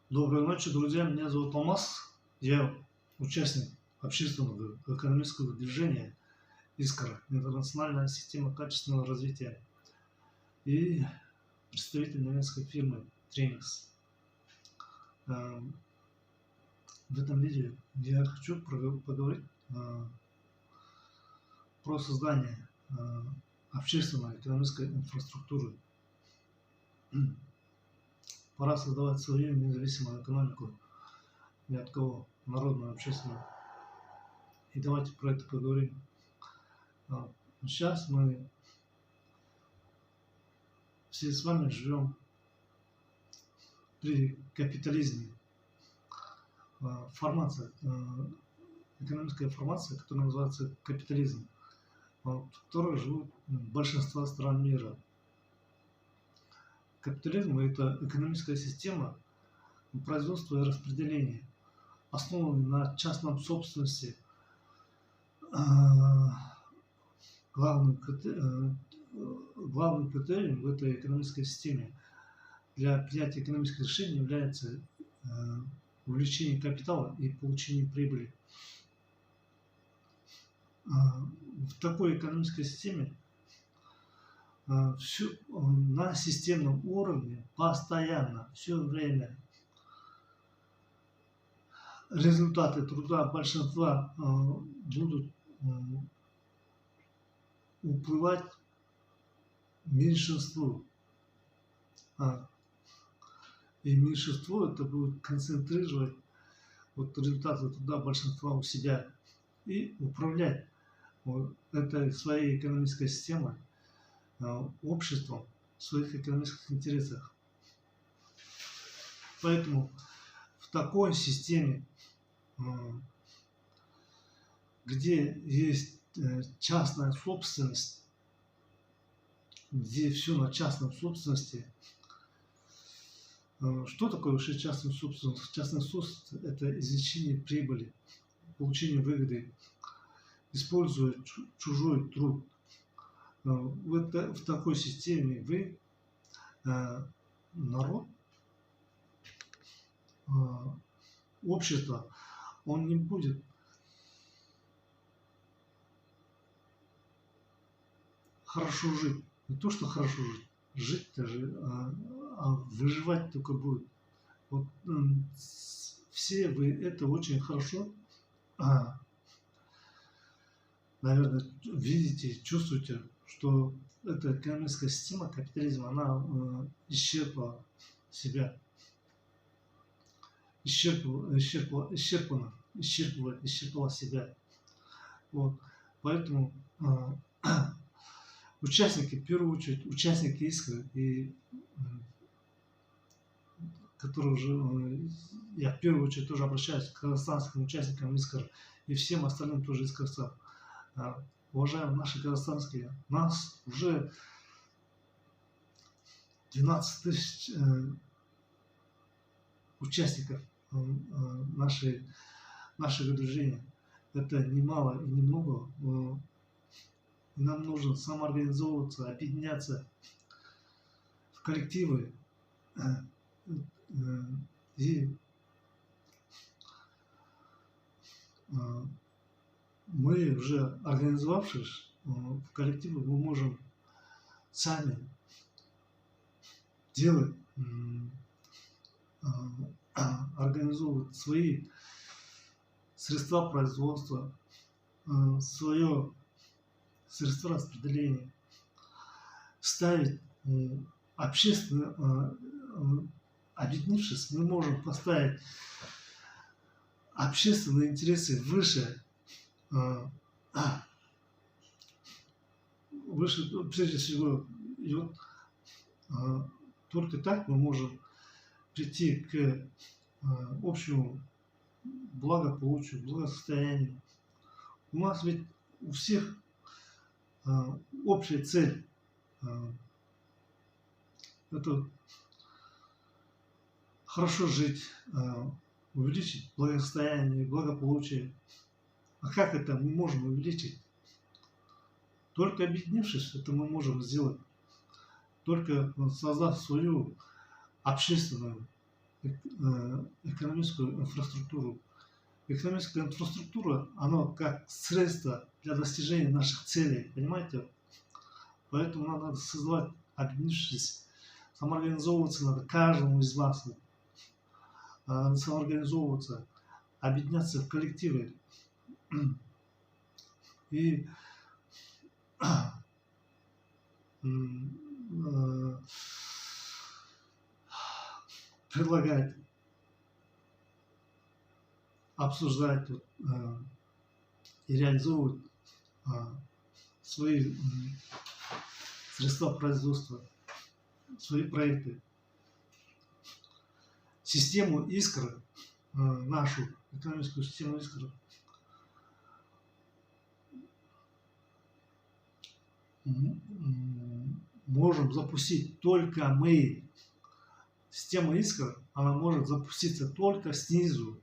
Доброй ночи, друзья. Меня зовут Алмаз. Я участник общественного экономического движения «Искра», интернациональная система качественного развития, и представитель немецкой фирмы Trainix. В этом видео я хочу поговорить про создание общественной экономической инфраструктуры. Пора создавать свою независимую экономику, ни от кого, народную, общественную. И давайте про это поговорим. Сейчас мы все с вами живем при капитализме. Экономическая формация, которая называется капитализм, в которой живут большинство стран мира. Капитализм – это экономическая система производства и распределения, основанная на частном собственности. Главным критерием в этой экономической системе для принятия экономических решений является увеличение капитала и получение прибыли. В такой экономической системе на системном уровне постоянно, все время результаты труда большинства будут уплывать меньшинству. И меньшинство это будет концентрировать результаты труда большинства у себя и управлять этой своей экономической системой, обществом в своих экономических интересах. Поэтому в такой системе, где есть частная собственность, где все на частной собственности. Что такое вообще частная собственность? Частная собственность – это извлечение прибыли, получение выгоды, используя чужой труд. В такой системе вы, народ, общество, он не будет хорошо жить. Не то, что хорошо жить даже, а выживать только будет. Все вы это очень хорошо, наверное, видите, чувствуете, что эта экономическая система капитализма, она исчерпала себя. Исчерпала себя. Поэтому участники, в первую очередь, участники Искры, и которые уже, я в первую очередь тоже обращаюсь к казахстанским участникам Искры и всем остальным тоже искрцам. Уважаемые наши казахстанские, нас уже 12 тысяч участников нашего движения. Это не мало и не много. Нам нужно самоорганизовываться, объединяться в коллективы. И мы, уже организовавшись в коллективы, мы можем сами делать, организовывать свои средства производства, свое средства распределения, ставить общественно, объединившись, мы можем поставить общественные интересы выше, прежде всего, только так мы можем прийти к общему благополучию, благосостоянию. У нас ведь у всех общая цель – это хорошо жить, увеличить благосостояние, благополучие. А как это мы можем увеличить? Только объединившись, это мы можем сделать. Только создав свою общественную экономическую инфраструктуру. Экономическая инфраструктура, она как средство для достижения наших целей, понимаете? Поэтому нам надо создавать, объединившись, самоорганизовываться надо каждому из вас, самоорганизовываться, объединяться в коллективы и предлагать, обсуждать и реализовывать свои средства производства, свои проекты. Систему Искр, нашу экономическую систему Искр, можем запустить только мы. Система Искр, она может запуститься только снизу.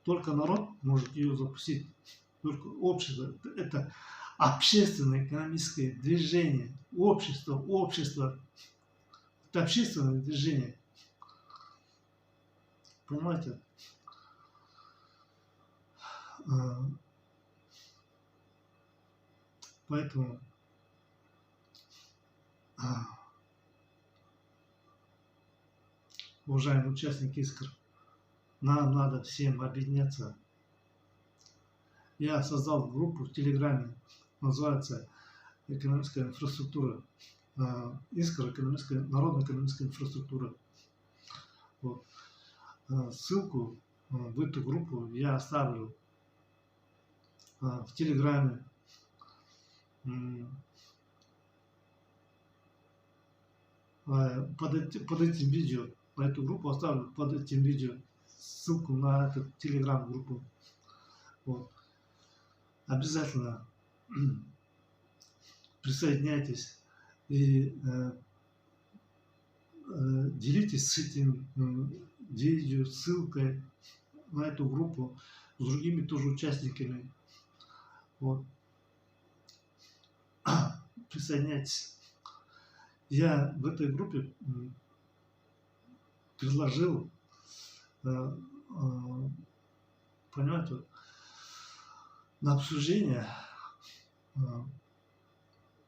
Только народ может ее запустить. Только общество. Это общественное экономическое движение. Общество. Это общественное движение. Понимаете? Поэтому уважаемые участники Искр, нам надо всем объединяться. Я создал группу в Телеграме, называется «Экономическая инфраструктура». Искр, народная экономическая инфраструктура. Вот. Ссылку в эту группу я оставлю в Телеграме. Под этим видео, на эту группу оставлю под этим видео ссылку на эту Телеграм-группу. Вот. Обязательно присоединяйтесь и делитесь с этим видео, ссылкой на эту группу с другими тоже участниками. Вот. Присоединяйтесь. Я в этой группе предложил, понимаете, на обсуждение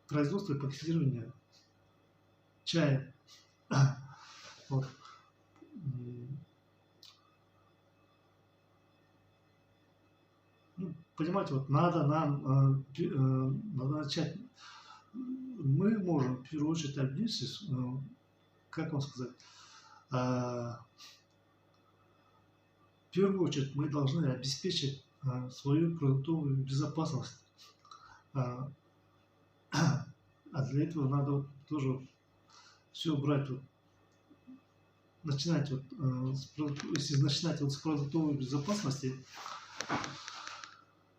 производства и пакетирования чая. Вот. Понимаете, вот надо нам надо начать. Мы можем в первую очередь объединиться, как вам сказать, в первую очередь мы должны обеспечить свою продуктовую безопасность. А для этого надо вот тоже все брать, вот, начинать вот, если начинать вот с продуктовой безопасности,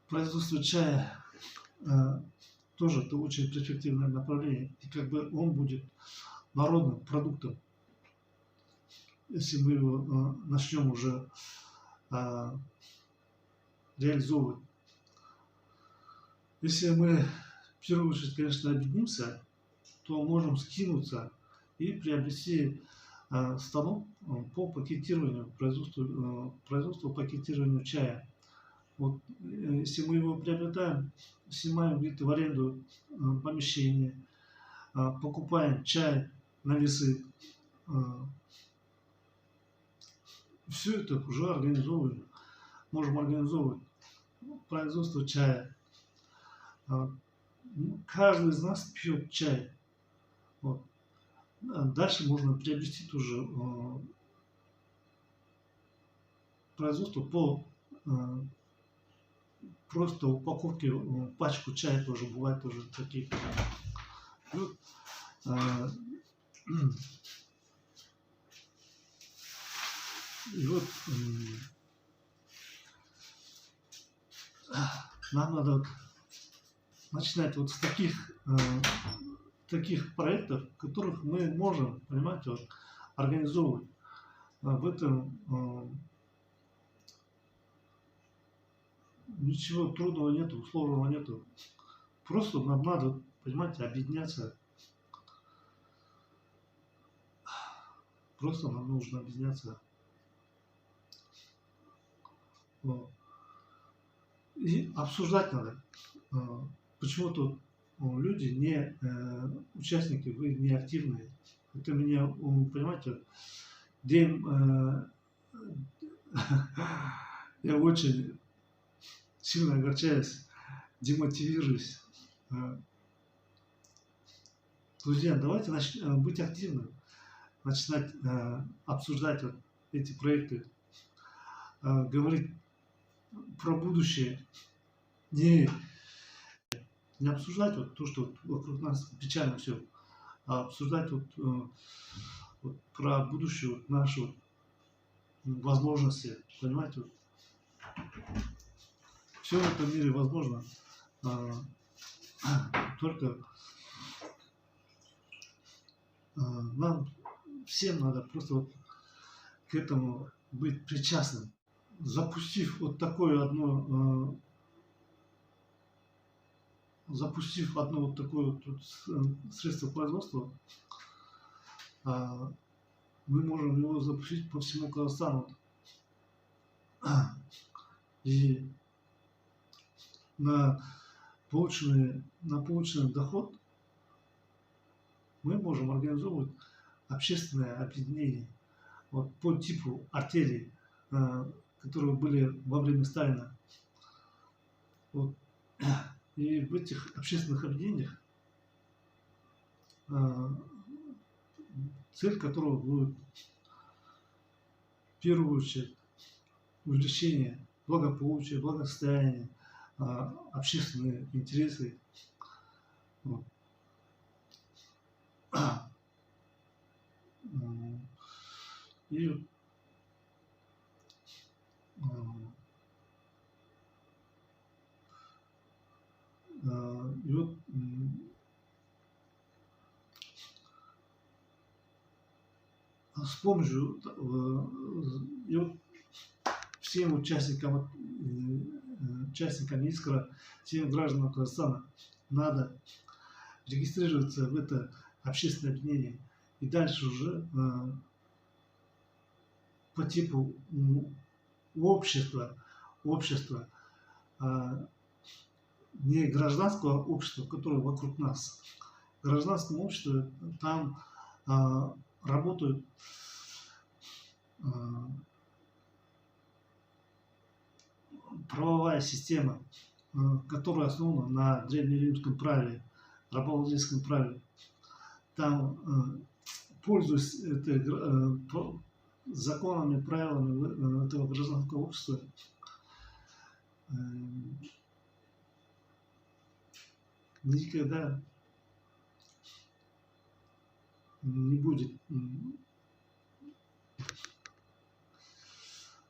производство чая тоже это очень перспективное направление, и как бы он будет народным продуктом, если мы его начнем уже реализовывать. Если мы в первую очередь, конечно, объединимся, то можем скинуться и приобрести станок по пакетированию, производству пакетированию чая. Вот, если мы его приобретаем, снимаем где-то в аренду помещение, покупаем чай на весы, все это уже организовываем. Можем организовывать производство чая. Каждый из нас пьет чай. Вот. Дальше можно приобрести тоже производство по просто упаковке, пачку чая тоже бывает тоже такие. Вот, и вот нам надо вот начинать вот с таких проектов, которых мы можем, понимаете, вот, организовывать. В этом ничего трудного нету, сложного нету. Просто нам надо, понимаете, объединяться Просто нам нужно объединяться. Вот. И обсуждать надо. Почему-то люди не участники, вы не активные. Это меня, понимаете, я очень сильно огорчаюсь, демотивируюсь. Друзья, давайте быть активным, начинать обсуждать вот эти проекты, говорить про будущее, не обсуждать вот то, что вокруг нас печально все, а обсуждать вот про будущее, вот наши вот возможности, понимаете? Вот. Все в этом мире возможно, только нам всем надо просто вот к этому быть причастным. Запустив вот такое одно, вот такое вот средство производства, мы можем его запустить по всему Казахстану. И на полученный доход мы можем организовывать общественное объединение вот, по типу артелей, которые были во время Сталина. Вот. И в этих общественных объединениях цель которого будет в первую очередь увеличение благополучия, благосостояния, общественные интересы. Вот. И вот с помощью и вот всем участникам Искра, всем гражданам Казахстана надо регистрироваться в это общественное объединение и дальше уже по типу общества, не гражданского общества, которое вокруг нас. В гражданском обществе там работают правовая система, которая основана на древнеримском праве, рабовладельческом праве. Там, пользуясь законами, правилами этого гражданского общества, никогда не будет,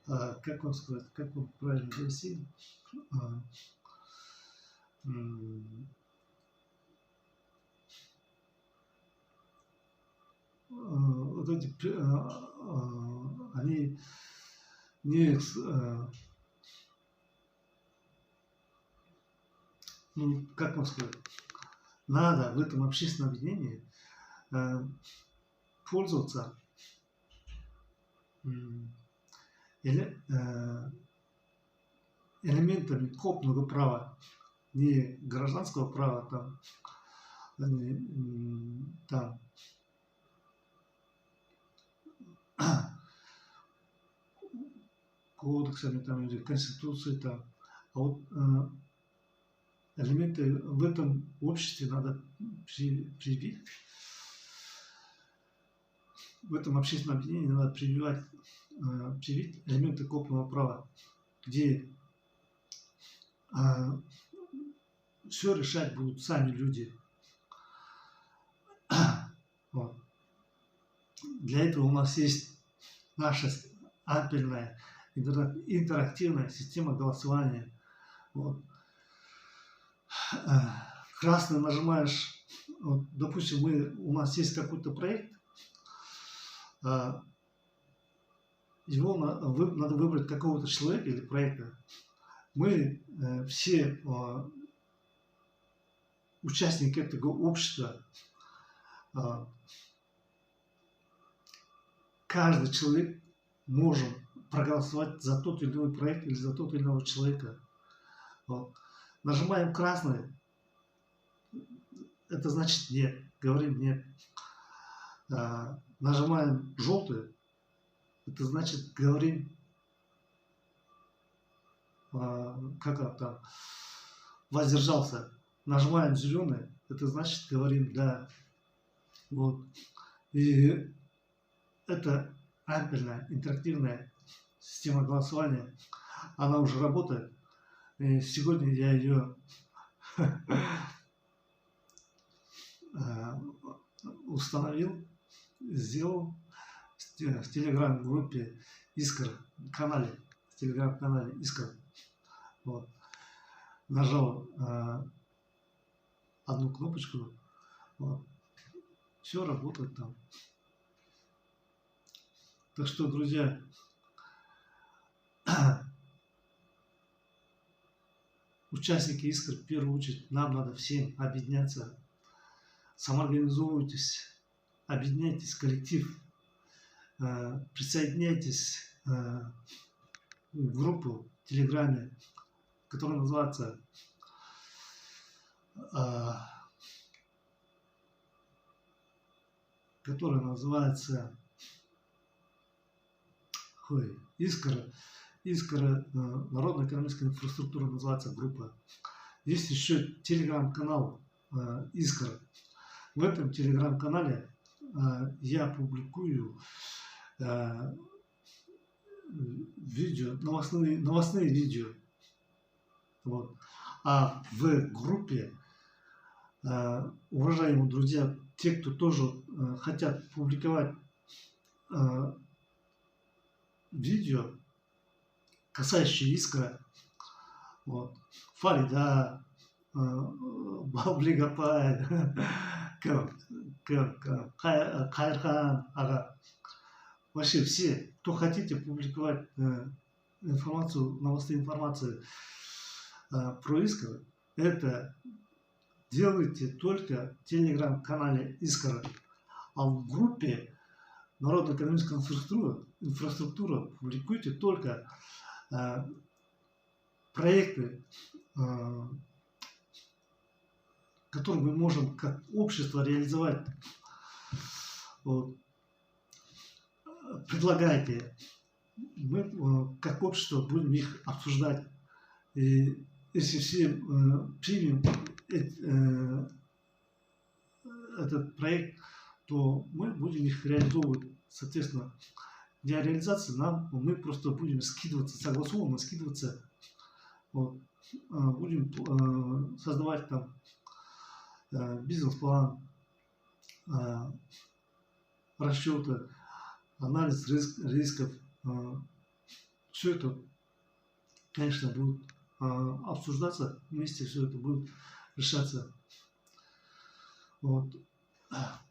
как вам сказать, как вам правильно довести, вот эти, они не, ну, как вам сказать, надо в этом общественном объединении пользоваться элементами копного права, не гражданского права, там кодексами там, или конституцией, там, а вот элементы в этом обществе надо привить. В этом общественном объединении надо привить элементы копного права, где все решать будут сами люди. Вот. Для этого у нас есть наша ампельная интерактивная система голосования. Вот. Красный нажимаешь, вот, допустим, у нас есть какой-то проект, его надо выбрать какого-то человека или проекта. Мы все участники этого общества каждый человек может проголосовать за тот или иной проект или за тот или иного человека. Вот. Нажимаем красный, это значит нет, говорим нет. Нажимаем желтый, это значит говорим, как там, воздержался. Нажимаем зеленый, это значит говорим да. Вот. И это ампельная интерактивная система голосования, она уже работает. И сегодня я ее установил, сделал в телеграм-группе Искра, канале, в телеграм-канале Искра. Вот. Нажал одну кнопочку, вот. Все работает там. Так что, друзья, участники Искры, в первую очередь, нам надо всем объединяться, самоорганизовывайтесь, объединяйтесь в коллектив, присоединяйтесь в группу в Телеграме, которая называется Искра, народная экономическая инфраструктура называется группа. Есть еще телеграм-канал Искра. В этом телеграм-канале я публикую видео, новостные видео. Вот. А в группе, уважаемые друзья, те, кто тоже хотят публиковать видео, касающиеся Искра, вот, Фарида, Баблигапай, Кайрхан, ага. Вообще все, кто хотите публиковать информацию, новостную информацию про Искра, это делайте только в телеграм-канале Искра. А в группе народная экономическая инфраструктура публикуйте только проекты, которые мы можем как общество реализовать. Вот. Предлагайте. Мы как общество будем их обсуждать. И если все примем этот проект, то мы будем их реализовывать. Соответственно, для реализации мы просто будем скидываться, согласованно скидываться. Вот. Будем создавать там бизнес-план, расчеты, анализ рисков. Все это, конечно, будет обсуждаться вместе, все это будет решаться. Вот.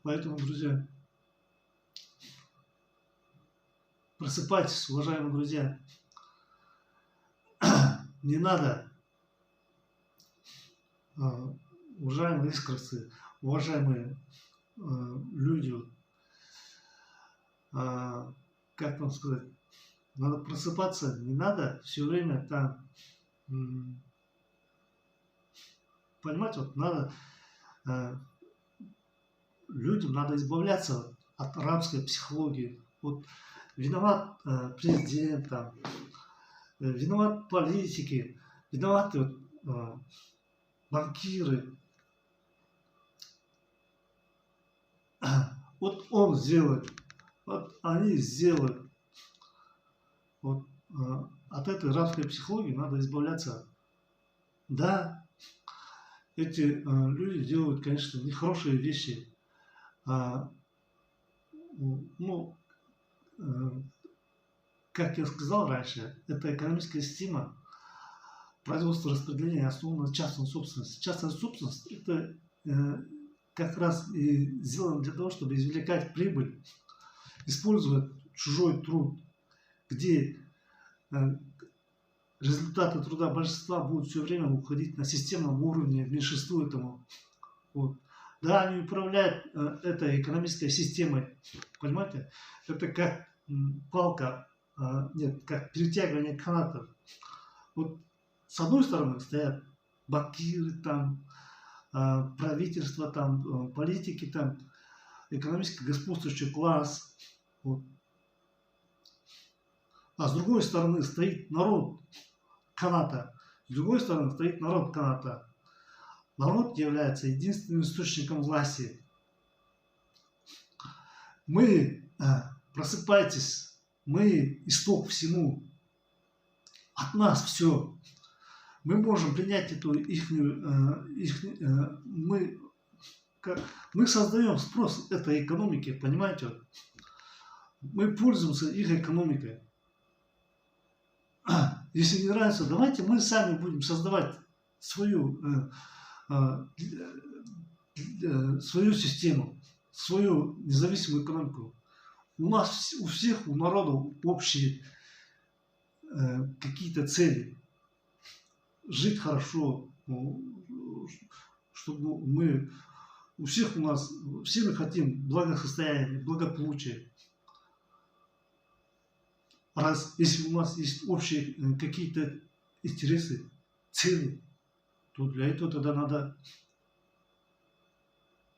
Поэтому, друзья, просыпайтесь, уважаемые друзья. Не надо, уважаемые искровцы, уважаемые люди, как вам сказать, надо просыпаться, не надо все время там, понимаете, вот надо, людям надо избавляться от рабской психологии. Вот виноват президент, там, виноват политики, виноваты банкиры. Вот он сделает, вот они сделают. Вот, от этой рабской психологии надо избавляться. Да, эти люди делают, конечно, нехорошие вещи. Ну, как я сказал раньше, это экономическая система производства распределения основана на частной собственности. Частная собственность это как раз и сделано для того, чтобы извлекать прибыль, используя чужой труд, где результаты труда большинства будут все время уходить на системном уровне меньшинству этому. Вот. Да, они управляют этой экономической системой. Понимаете? Это как палка, нет, как перетягивание каната. Вот с одной стороны стоят банкиры, там, правительство, там, политики, там, экономически господствующий класс. Вот. А с другой стороны стоит народ каната. С другой стороны стоит народ каната. Народ является единственным источником власти. Мы, просыпайтесь, мы исток всему. От нас все. Мы можем принять эту мы создаем спрос этой экономики, понимаете? Мы пользуемся их экономикой. Если не нравится, давайте мы сами будем создавать свою систему, свою независимую экономику. У нас, у всех, у народов общие какие-то цели. Жить хорошо, чтобы мы, у всех у нас, все мы хотим благосостояния, благополучия. Раз, если у нас есть общие какие-то интересы, цели, то для этого тогда надо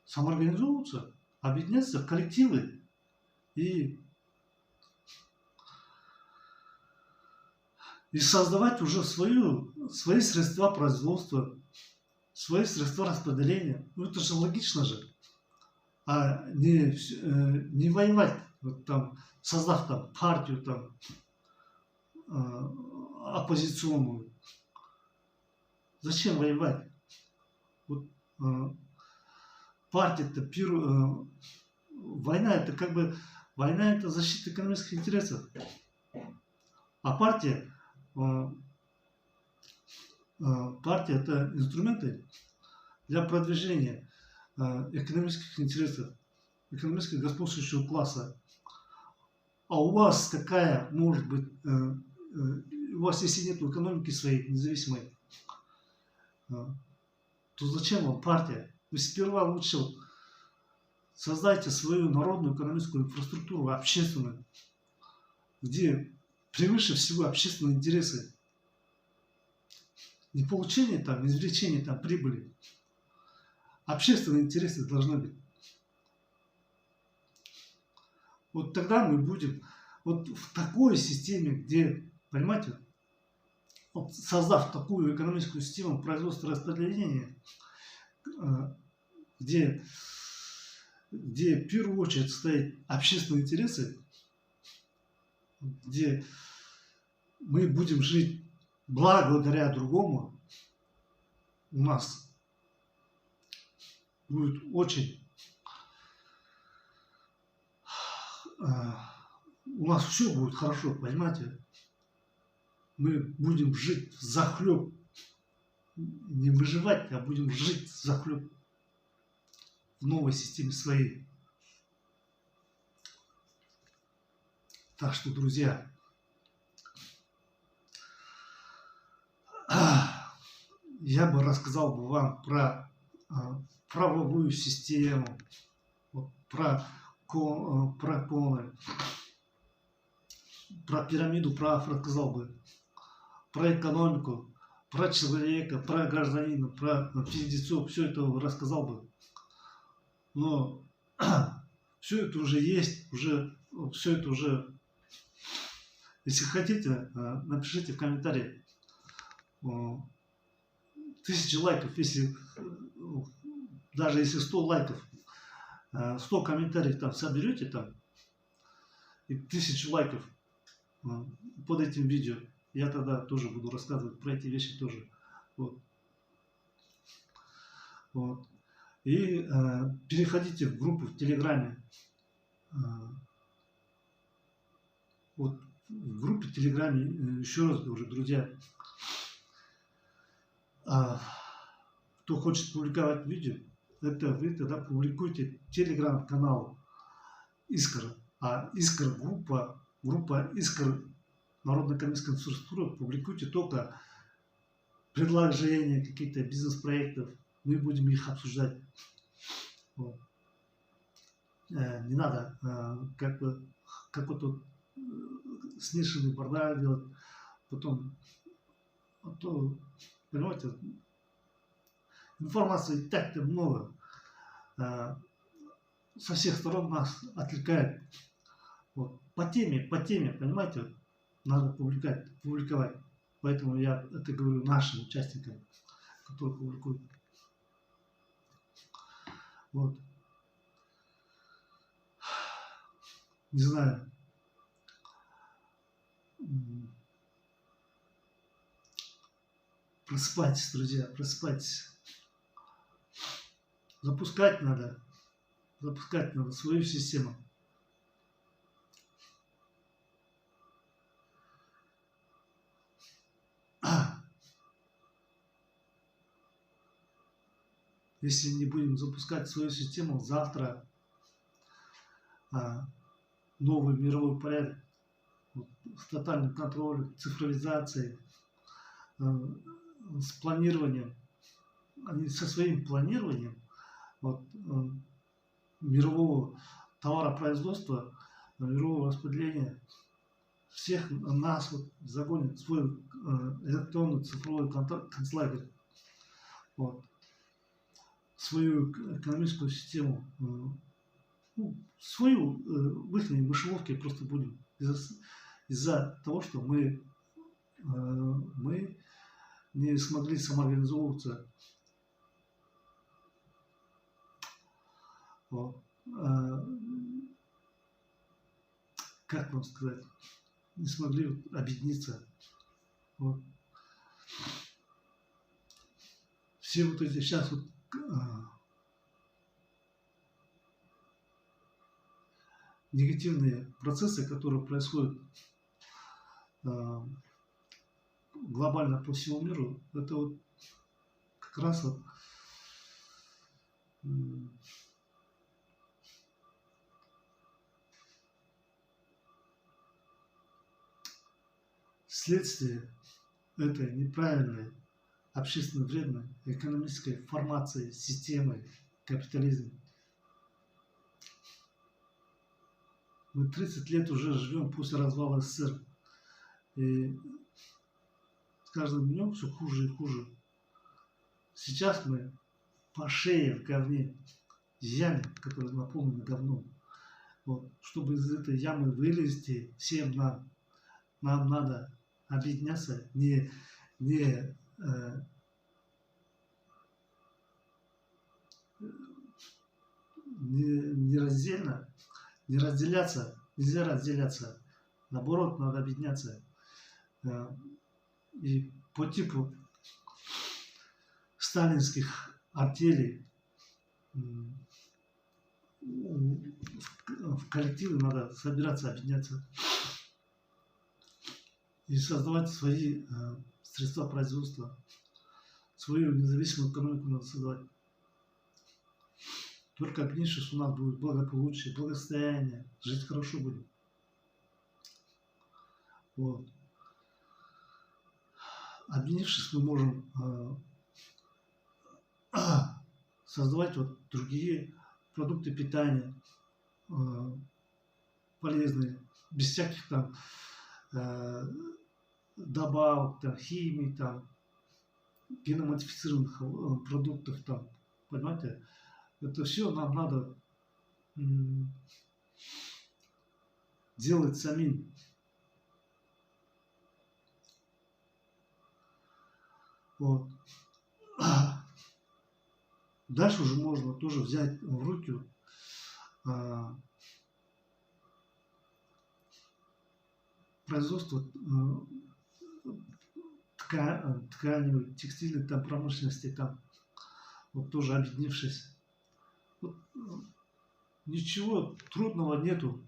самоорганизовываться, объединяться в коллективы и создавать уже свои средства производства, свои средства распределения. Ну это же логично же. А не воевать, вот там, создав там партию там, оппозиционную. Зачем воевать? Вот, партия-то война это как бы война это защита экономических интересов. А партия это инструменты для продвижения экономических интересов, экономически господствующего класса. А у вас какая может быть, у вас если нет экономики своей независимой, то зачем вам партия? Вы сперва лучше создайте свою народную экономическую инфраструктуру, общественную, где превыше всего общественные интересы. Не получение там, не извлечение там прибыли. Общественные интересы должны быть. Вот тогда мы будем вот в такой системе, где, понимаете, вот создав такую экономическую систему производства и распределения, где в первую очередь стоят общественные интересы, где мы будем жить благодаря другому, у нас будет очень... У нас все будет хорошо, понимаете? Мы будем жить взахлеб. Не выживать, а будем жить взахлеб в новой системе своей. Так что, друзья, я бы рассказал бы вам про правовую систему, про коны, про пирамиду прав рассказал бы, про экономику, про человека, про гражданина, про физицов, все это рассказал бы. Но все это уже есть, все это уже... Если хотите, напишите в комментариях. 1000 лайков, даже если 100 лайков, 100 комментариев там соберете там, и 1000 лайков под этим видео, я тогда тоже буду рассказывать про эти вещи тоже. Вот. И переходите в группу в Телеграме. Вот в группе в Телеграме, еще раз говорю, друзья, кто хочет публиковать видео, это вы тогда публикуйте телеграм-канал Искра. А Искра группа Искра народная экономическая инфраструктура, публикуйте только предложения, какие-то бизнес-проектов. Мы будем их обсуждать. Вот. Не надо как бы какой-то смешанный бардак делать, потом, то, понимаете, информации и так-то много, со всех сторон нас отвлекает. Вот. По теме, понимаете, надо публиковать. Поэтому я это говорю нашим участникам, которые публикуют. Вот. Не знаю. Просыпайтесь, друзья, просыпайтесь. Запускать надо свою систему. Если не будем запускать свою систему, завтра новый мировой порядок с тотальным контролем, цифровизацией, с планированием, они со своим планированием мирового товаропроизводства, мирового распределения всех нас загонят в свой электронный цифровой концлагерь. Свою экономическую систему, свою в их мышеловке просто будем из-за того, что мы не смогли самоорганизовываться. Как вам сказать, не смогли объединиться. Все эти сейчас негативные процессы, которые происходят глобально по всему миру, это как раз следствие этой неправильной, общественно вредной экономической формации системы капитализма. Мы 30 лет уже живем после развала СССР. И с каждым днем все хуже и хуже. Сейчас мы по шее в говне, яме, которая наполнена говном. Чтобы из этой ямы вылезти, всем нам надо объединяться, не раздельно, не разделяться, нельзя разделяться. Наоборот, надо объединяться. И по типу сталинских артелей в коллективы надо собираться, объединяться и создавать свои средства производства, свою независимую экономику надо создавать. Только объединившись, у нас будет благополучие, благосостояние, жить хорошо будет. Объединившись, мы можем создавать другие продукты питания, полезные, без всяких там добавок, химии, геномодифицированных продуктов, понимаете? Это все нам надо делать самим. Дальше уже можно тоже взять в руки производство тканевой, текстильной промышленности, тоже объединившись. Ничего трудного нету.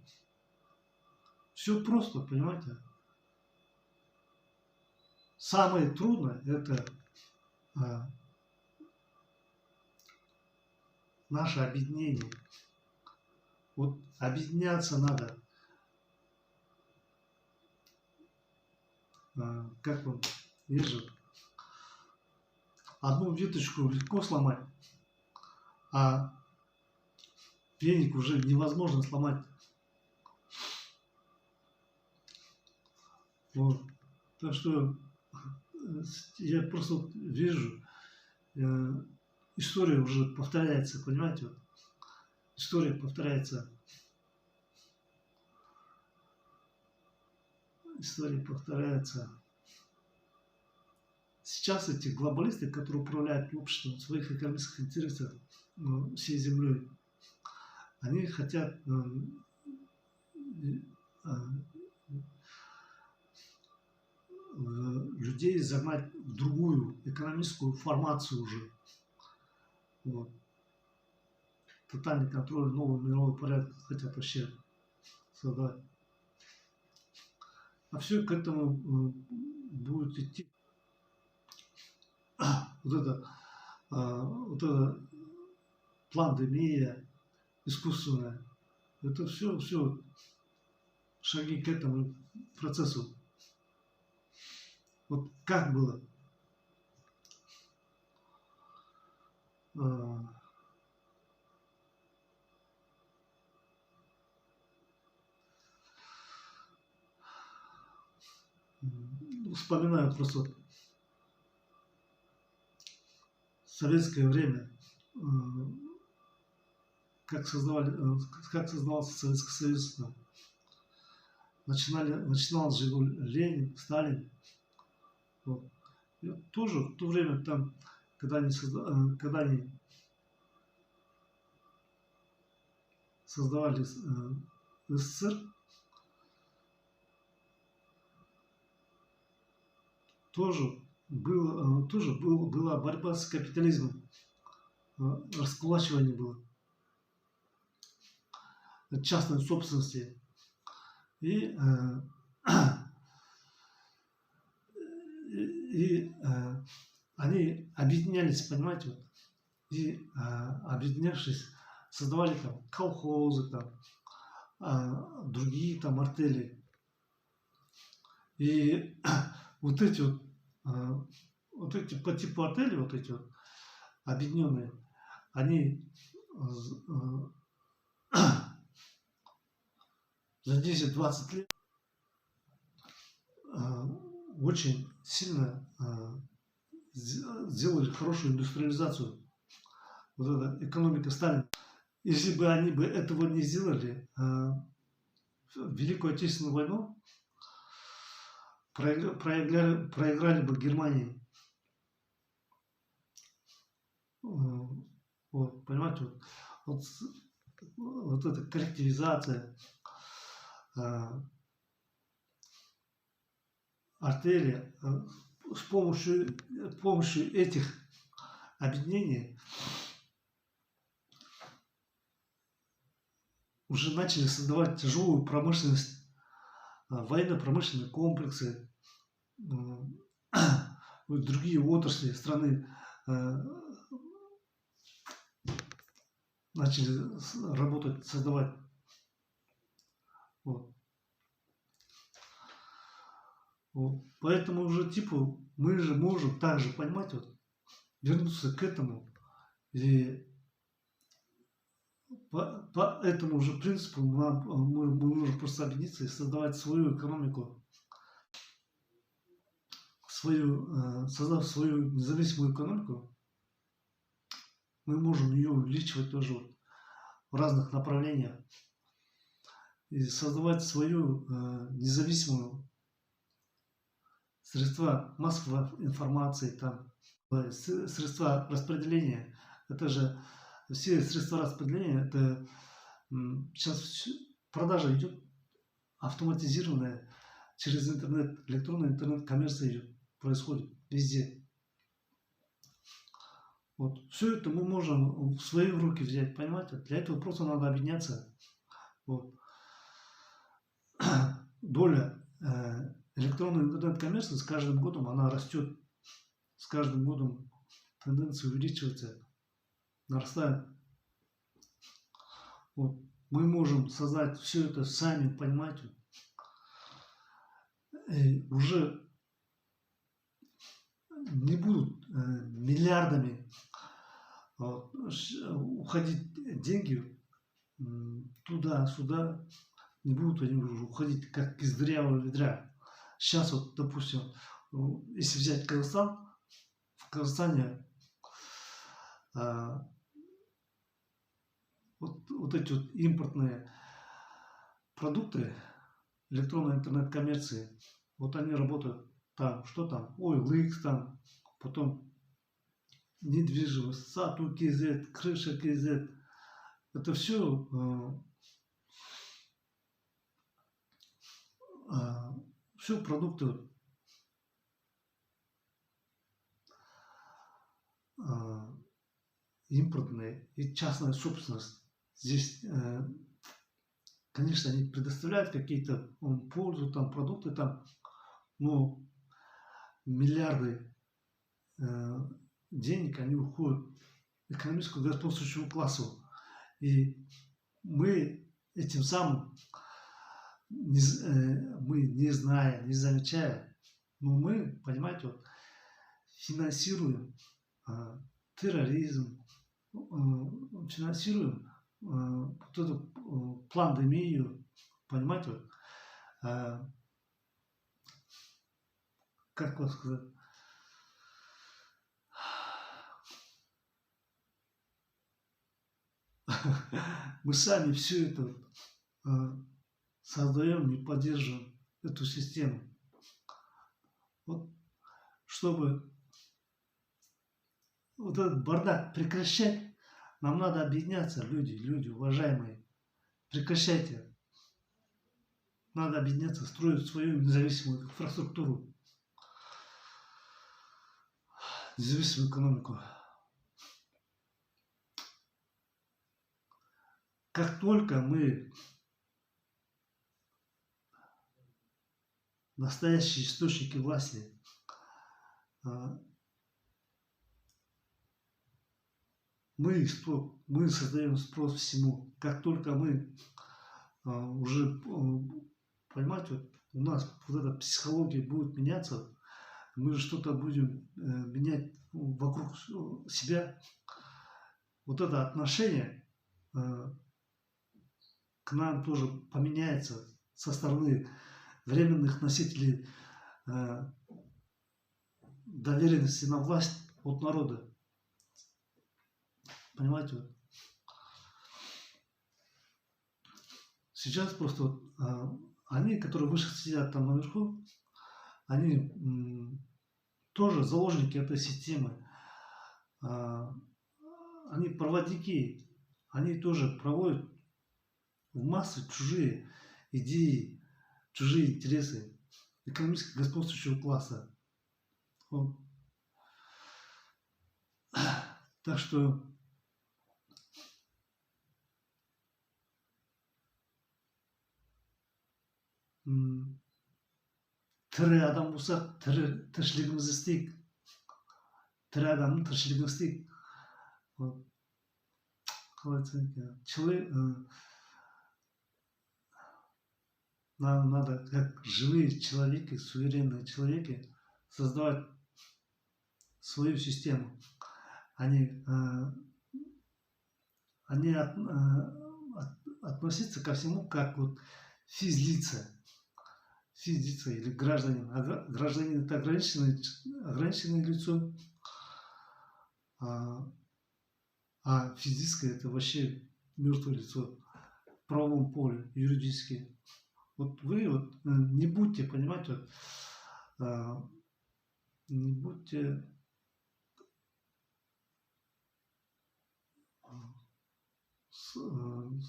Все просто, понимаете? Самое трудное — это наше объединение. Объединяться надо. Как вам вижу, одну веточку легко сломать, а веник уже невозможно сломать. Вот. Так что я просто вижу, история уже повторяется, понимаете? Вот. История повторяется. История повторяется. Сейчас эти глобалисты, которые управляют обществом в своих экономических интересах, всей землей, они хотят людей загнать в другую экономическую формацию уже. Вот. Тотальный контроль, новый мировой порядок хотят вообще создать. А все к этому будет идти. Вот это пандемия искусственная. Это все шаги к этому процессу. Вот как было? Вспоминаю просто советское время, как создавался Советский Союз. Начинал же Ленин, Сталин. Вот. И тоже в то время, там, когда они создавали СССР, тоже была борьба с капитализмом, раскулачивание было частной собственности. И они объединялись, понимаете, вот, и объединявшись, создавали там колхозы, там, другие там артели. И вот эти по типу артели, вот эти вот объединенные, они за 10-20 лет очень сильно сделали хорошую индустриализацию. Вот эта экономика Сталина. Если бы они этого не сделали, Великую Отечественную войну проиграли бы Германии. Вот, понимаете, вот эта коллективизация, артели, с помощью этих объединений уже начали создавать тяжелую промышленность, военно-промышленные комплексы, другие отрасли страны начали работать, создавать. Вот. Вот. Поэтому уже типа мы же можем также, понимать, вот, вернуться к этому. И по этому же принципу мы можем просто объединиться и создавать свою экономику, создав свою независимую экономику, мы можем ее увеличивать тоже вот в разных направлениях и создавать свою независимую средства массовой информации, там, средства распределения. Это же все средства распределения, это сейчас продажа идет автоматизированная через интернет, электронная интернет-коммерция идет, происходит везде. Вот. Все это мы можем в свои руки взять, понимаете? Для этого просто надо объединяться. Вот. Доля электронной интернет-коммерции с каждым годом она растет. С каждым годом тенденция увеличивается, нарастает. Вот. Мы можем создать все это сами, понимаете? И уже не будут миллиардами уходить деньги туда-сюда, не будут они уже уходить как из дырявого ведра. Сейчас вот, допустим, если взять Казахстан, в Казахстане вот эти вот импортные продукты электронной интернет-коммерции, вот они работают там, что там, OLX там, потом недвижимость, Сату КЗ, Крыша КЗ, это все продукты импортные и частная собственность. Здесь, конечно, они предоставляют какие-то пользу, там, продукты, там, но миллиарды денег, они уходят экономическому господствующему классу. И мы этим самым, мы не зная, не замечая, но мы, понимаете, вот, финансируем терроризм, финансируем вот эту пандемию, понимаете, вот, как вам сказать, мы сами все это создаем и поддерживаем эту систему. Вот, чтобы вот этот бардак прекращать, нам надо объединяться, люди, уважаемые. Прекращайте. Надо объединяться, строить свою независимую инфраструктуру, независимую экономику. Как только мы настоящие источники власти, мы создаем спрос всему. Как только мы уже, понимаете, вот у нас вот эта психология будет меняться, мы же что-то будем менять вокруг себя. Вот это отношение к нам тоже поменяется со стороны временных носителей доверенности на власть от народа. Понимаете? Вот. Сейчас просто вот, они, которые выше сидят там наверху, они тоже заложники этой системы. Они проводники, они тоже проводят в массы чужие идеи, чужие интересы экономически господствующего класса. Вот. Так что тірі адам болсақ, тіршілігімізді істейік. Тірі адамның тіршілігін істейік. Қалай айтсам екен? Нам надо, как живые человеки, суверенные человеки, создавать свою систему. Они относиться ко всему как вот физлица или гражданин. Гражданин — это ограниченное лицо, а физическое — это вообще мертвое лицо в правовом поле, юридически. Вот вы вот не будьте, понимаете, вот, не будьте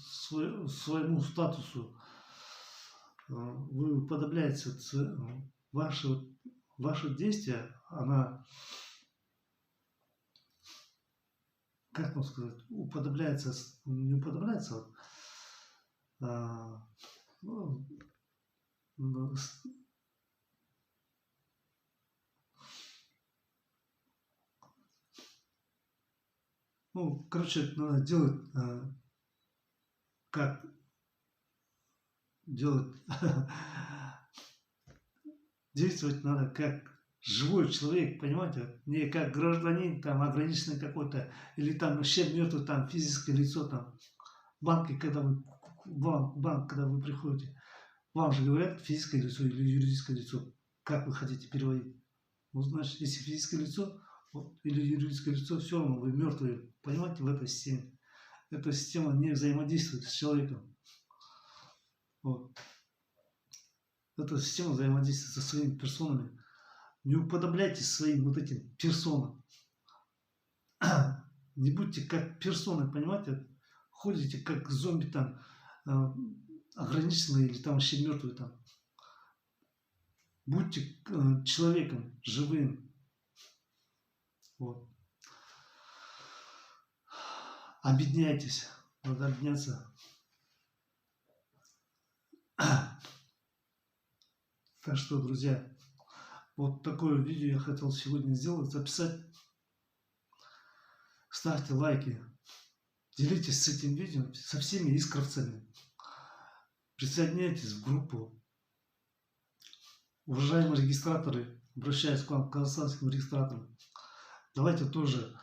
своему статусу, вы уподобляетесь, ваше действие, она, как вам сказать, уподобляется, не уподобляется, ну, короче, надо делать, как делать, действовать надо как живой человек, понимаете, не как гражданин, там, ограниченный какой-то, или там вообще мертвый, там, физическое лицо, там. банке, когда вы, банк, когда вы приходите, вам же говорят физическое лицо или юридическое лицо, как вы хотите переводить. Ну, значит, если физическое лицо или юридическое лицо, все равно вы мертвые, понимаете, в этой системе. Эта система не взаимодействует с человеком. Вот. Эта система взаимодействует со своими персонами. Не уподобляйтесь своим вот этим персонам. Не будьте как персоны, понимаете? Ходите как зомби там, ограниченные или там вообще мертвые там. Будьте человеком, живым. Вот. Объединяйтесь. Надо объединяться. Так что, друзья, вот такое видео я хотел сегодня сделать, записать. Ставьте лайки. Делитесь с этим видео со всеми искровцами. Присоединяйтесь в группу. Уважаемые регистраторы, обращаюсь к вам, к казахстанским регистраторам. Давайте тоже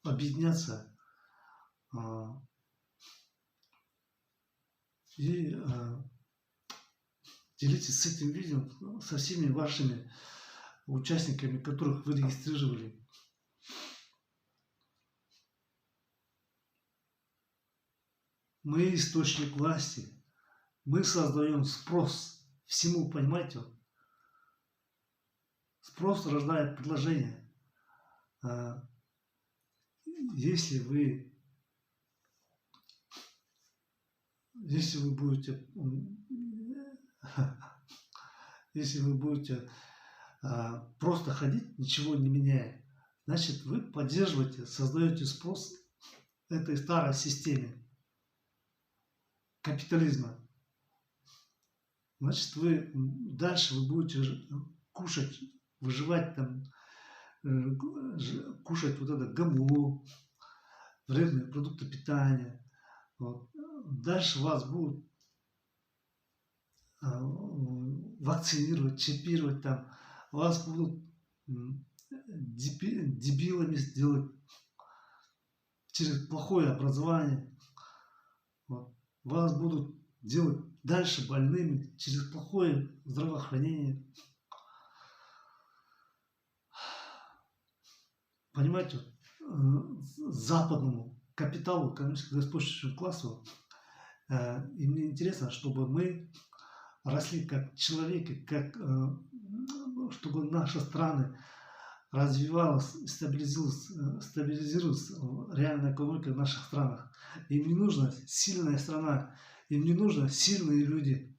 объединяться и делитесь с этим видео со всеми вашими участниками, которых вы регистрировали. Мы источник власти. Мы создаем спрос всему, понимаете? Спрос рождает предложение. Если вы будете просто ходить, ничего не меняя, значит, вы поддерживаете, создаете спрос этой старой системе капитализма. Значит, дальше вы будете кушать, выживать там, кушать вот это ГМО, вредные продукты питания. Вот. Дальше вас будут вакцинировать, чипировать там, вас будут дебилами сделать через плохое образование. Вот. Вас будут делать дальше больными через плохое здравоохранение. Понимаете, западному капиталу, экономически-господствующему классу, и мне интересно, чтобы мы росли как человеки, чтобы наши страны развивалась, стабилизировалась реальная экономика в наших странах. Им не нужна сильная страна, им не нужны сильные люди.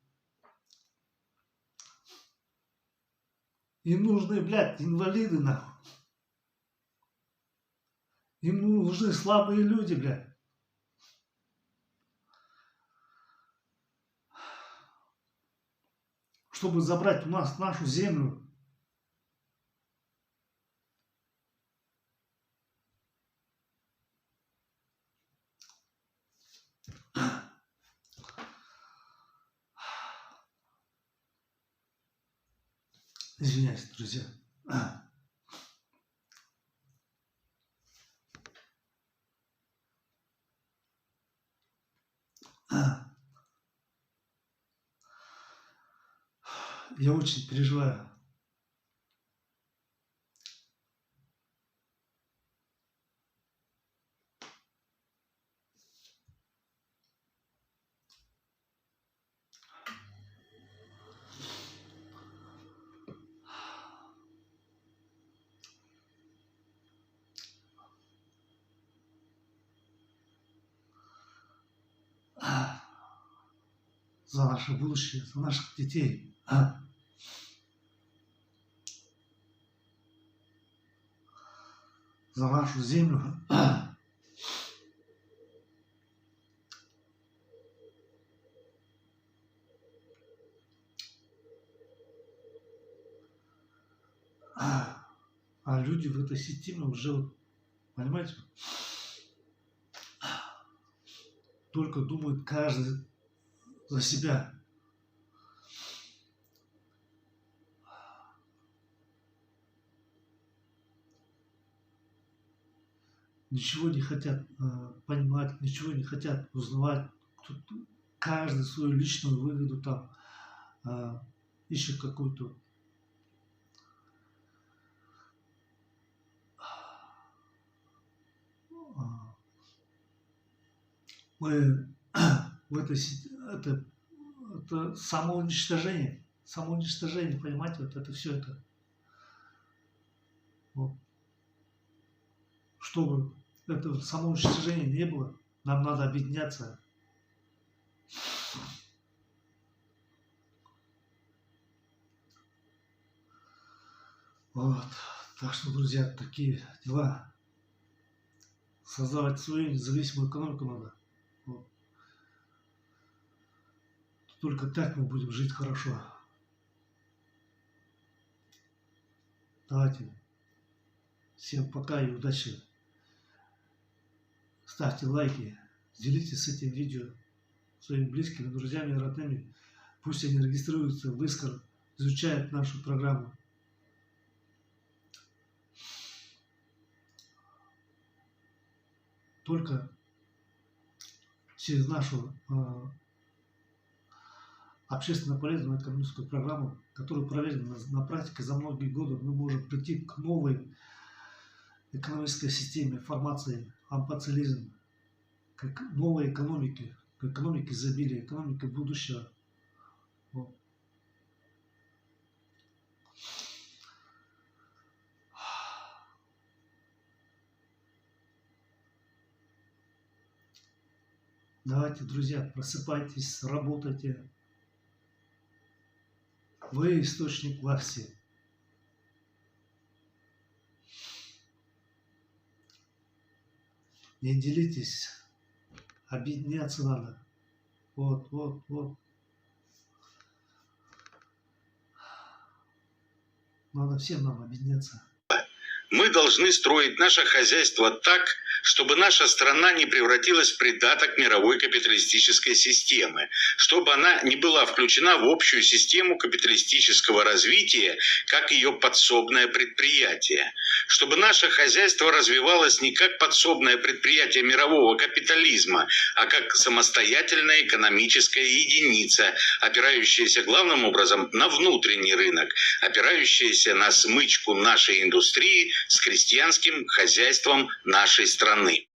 Им нужны, блядь, инвалиды, нахуй. Им нужны слабые люди, блядь. Чтобы забрать у нас нашу землю. Извиняюсь, друзья. Я очень переживаю. За наше будущее, за наших детей. За нашу землю. А люди в этой системе уже, понимаете, только думают каждый за себя. ничего не хотят понимать, ничего не хотят узнавать. Каждый свою личную выгоду там ищет какую-то. Мы в это самоуничтожение, понимаете, вот это все это. Вот. Чтобы этого самоуничтожения не было, нам надо объединяться. Вот. Так что, друзья, такие дела. Создавать свою независимую экономику надо. Вот. Только так мы будем жить хорошо. Давайте. Всем пока и удачи. Ставьте лайки. Делитесь этим видео своими близкими, друзьями, родными. Пусть они регистрируются в Искр, изучают нашу программу. Только через нашу общественно полезную экономическую программу, которую проверена на практике за многие годы, мы можем прийти к новой экономической системе, формации ампацилизм, к новой экономике, к экономике изобилия, экономике будущего. Вот. Давайте, друзья, просыпайтесь, работайте. Вы источник власти. Не делитесь, объединяться надо. Вот. Надо всем нам объединяться. Мы должны строить наше хозяйство так, чтобы наша страна не превратилась в придаток мировой капиталистической системы, чтобы она не была включена в общую систему капиталистического развития, как ее подсобное предприятие, чтобы наше хозяйство развивалось не как подсобное предприятие мирового капитализма, а как самостоятельная экономическая единица, опирающаяся главным образом на внутренний рынок, опирающаяся на смычку нашей индустрии с крестьянским хозяйством нашей страны.